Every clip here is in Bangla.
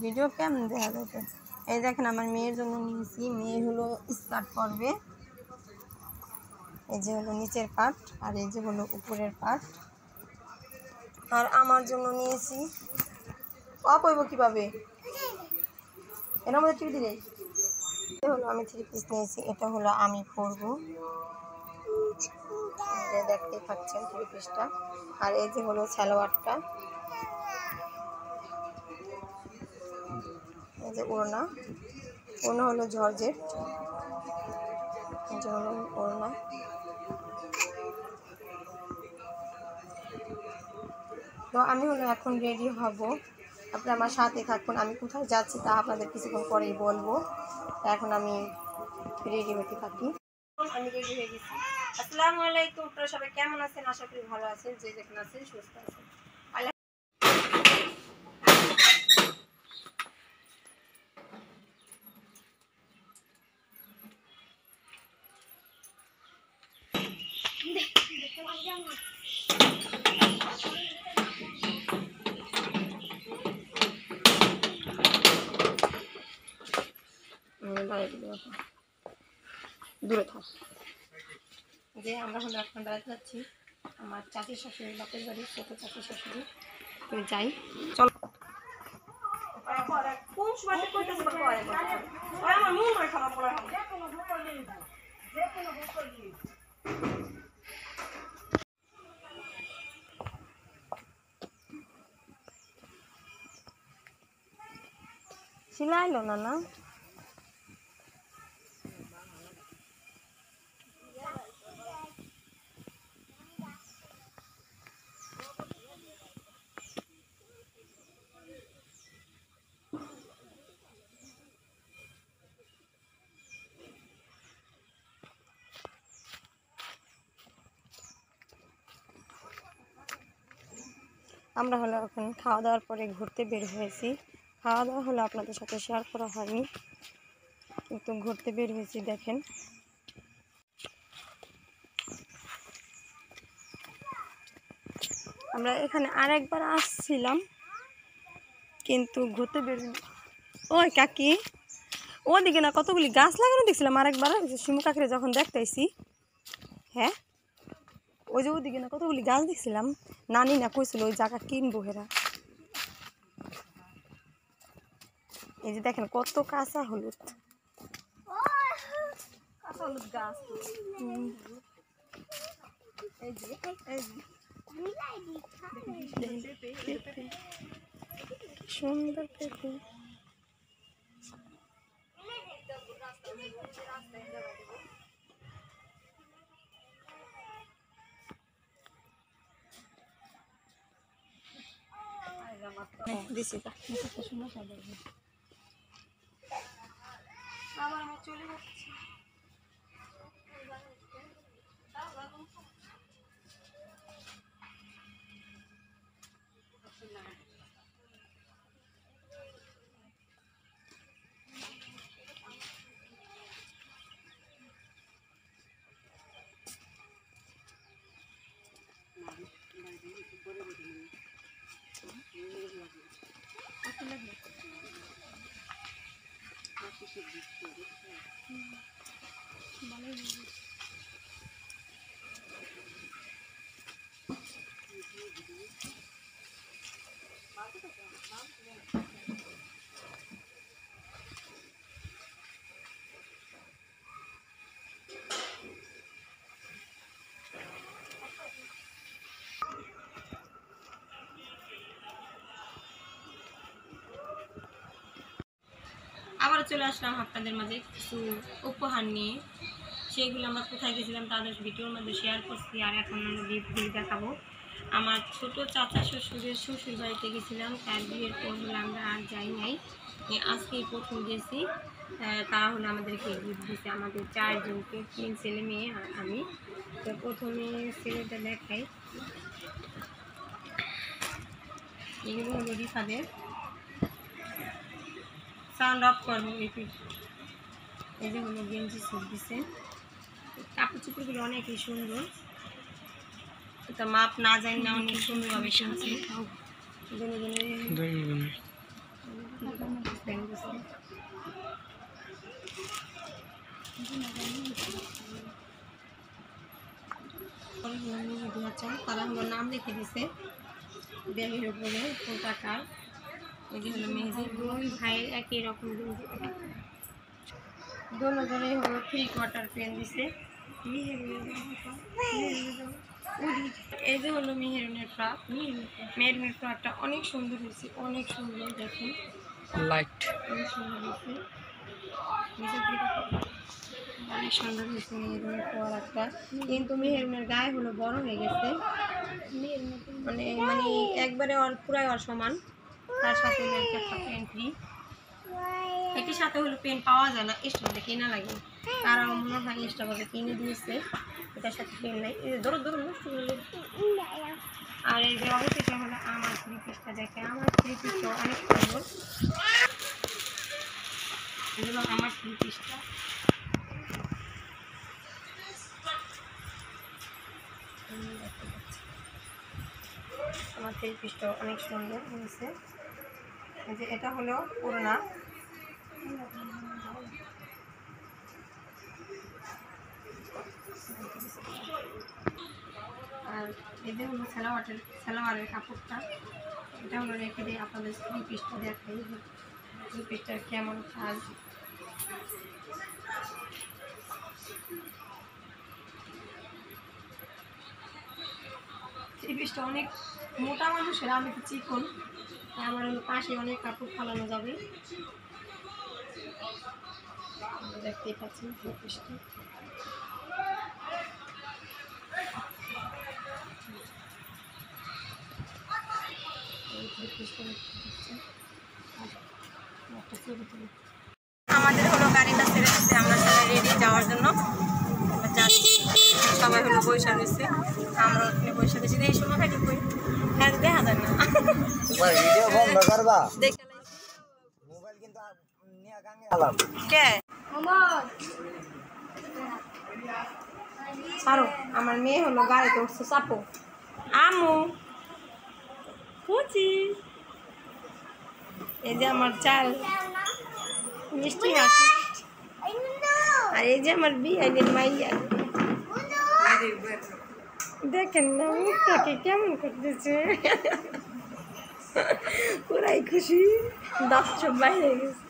ভিডিও কেমন দেখা যাবে? এই দেখেন আমার মেয়ের জন্য নিয়েছি, মেয়ে হলো স্কার্ট পরবে। এই যে হলো নিচের পার্ট আর এই যে হলো উপরের পার্ট। আর আমার জন্য নিয়েছি পরবো কিভাবে, এর মধ্যে টিভি দিলে এটা হলো আমি 3 পিস নিয়েছি, এটা হলো আমি পরবো, দেখতেই পাচ্ছেন 3 পিসটা। আর এই যে হলো সালোয়ারটা, এই যে ওড়না হলো জর্জেট, এই যে হলো ওড়না। তো আমি হলো এখন রেডি হব, আপনারা আমার সাথে থাকুন। আমি কোথায় যাচ্ছি তা আপনাদের কিছুক্ষণ পরেই বলবো। এখন আমি রেডি হতে থাকি। আমি রেডি হয়ে গেছি। আসসালামু আলাইকুম, আপনারা সবাই কেমন আছেন? আশা করি ভালো আছেন, যে যেখানে আছেন সুস্থ আছেন। দূরে থাক। যে আমরা হলো এখন বেড়াতে যাচ্ছি আমার চাচি শাশুড়ি বাপের বাড়ি, ছোটো চাচি শাশুড়ি। তো যাই, চলো। শিলাইলো না না আমরা হলো এখন খাওয়া দাওয়ার পরে ঘুরতে বের হয়েছি। খাওয়া দাওয়া হলো আপনাদের সাথে শেয়ার করা হয়নি, কিন্তু ঘুরতে বের হয়েছি। দেখেন আমরা এখানে আরেকবার আসছিলাম, কিন্তু ঘুরতে বের হইনি। ওই কাকি, ওদিকে না কতগুলি গাছ লাগানো দেখছিলাম আরেকবার, শিমু কাকিরে যখন দেখতেছি। হ্যাঁ, ওই যে ওদিকে না কতগুলি গাছ দেখছিলাম, নানি না কইছিল ওই জায়গা কিনবো হেরা। এই যে দেখেন কত কাঁচা হলুদ, কাঁচা হলুদ গাছ। এই যে সুন্দর পেঁপে। দিছি আবার আমার চলে যাচ্ছে। আবার চলে আসলাম আপনাদের মাঝে কিছু উপহার নিয়ে। সেগুলো আমরা কোথায় গেছিলাম তাদের ভিডিওর মধ্যে শেয়ার করছি, আর এখন আমরা গিফটগুলি দেখাবো। আমার ছোট চাচা শ্বশুরের শ্বশুর বাড়িতে গেছিলাম, তার বিয়ের পর হলো আমরা আর যাই নাই, আজকেই প্রথম গেছি। তারা হলো আমাদেরকে গিফট দিয়েছে, আমাদের 4 জনকে, 3 ছেলে মেয়ে আর আমি। তো প্রথমে ছেলেটা দেখাই, এগুলো হলো রিফাদের। সাউন্ড অফ করবো। এই যে হলো গেঞ্জি স্যুট দিছে, কাপড় চোপড়গুলো অনেকই সুন্দর, এটা মাপ না জানি না অনেক সুন্দরভাবে সাজিয়ে। তারা হলো নাম লিখে দিছে ব্যাগের উপরে কোনটা কার। এটি হলো মেহেদি, দুই ভাইয়ের একই রকম দুজনেই হলো 3/4 পেন দিছে। এই যে হলো মেহেরুনের ফ্রক। মেহেরুনের ফ্রকটা অনেক সুন্দর হয়েছে, অনেক সুন্দর। দেখুন লাইট অনেক সুন্দর হয়েছে, অনেক সুন্দর হয়েছে মেহেরুনের ফ্রকটা। কিন্তু মেহেরুনের গায়ে হলো বড় হয়ে গেছে, মানে মানে একবারে পুরাই অসমান। তার সাথে একটা পেন ফ্রি। এটির সাথে হলো পেন পাওয়া যায় না, এক্সট্রা কেনা লাগে। তারা মনে হয় এক্সট্রাভাবে কিনে দিয়েছে, এটার সাথে পেন নাই। এই যে ধরো ধরো নষ্ট করলে। আর এই যে অবশেষে হলো আমার 3 পিসটা দেখে, আমার 3 পিসটা অনেক সুন্দর। এগুলো আমার 3 পিসটা আমার 3 পিসটা অনেক সুন্দর হয়েছে। এই যে এটা হলো পুরোনা, আর এই যে হলো সালোয়ারের কাপড়টা। এটা হলো রেখে দিয়ে আপনাদের 3 পিসটা দেখাই, 3 পিসটার কেমন কাজ। এই পিসটা অনেক মোটা মানুষের, আমি তো চিকন, আমার পাশে অনেক কাপড় ফালানো যাবে। দেখতেই পাচ্ছেন এই পিসটা। আমাদের হলো গাড়িটা ছেড়ে দিচ্ছে, আমরা সবাই রেডি যাওয়ার জন্য যাচ্ছি। সবাই হলো বৈশা দিচ্ছে, আমরা ওখানে বৈশা দিচ্ছি। এই সময় থাকি কই হ্যাঁ দেখা যায় না। ছাড়ো, আমার মেয়ে হলো গাড়িতে উঠছে, চাপো। আমু বুঝি, এই যে আমার চাল মিষ্টি হাসি, আর এই যে আমার বিয়ানের মাইয়া। দেখেন না মুখটাকে কেমন করতেছে, পুরাই খুশি, দাঁত সব বাইরে গেছে।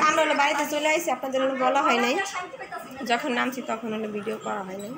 আমরা হলো বাড়িতে চলে আসছি, আপনাদের হলো বলা হয় নাই, যখন নামছি তখন হলো ভিডিও করা হয় নাই।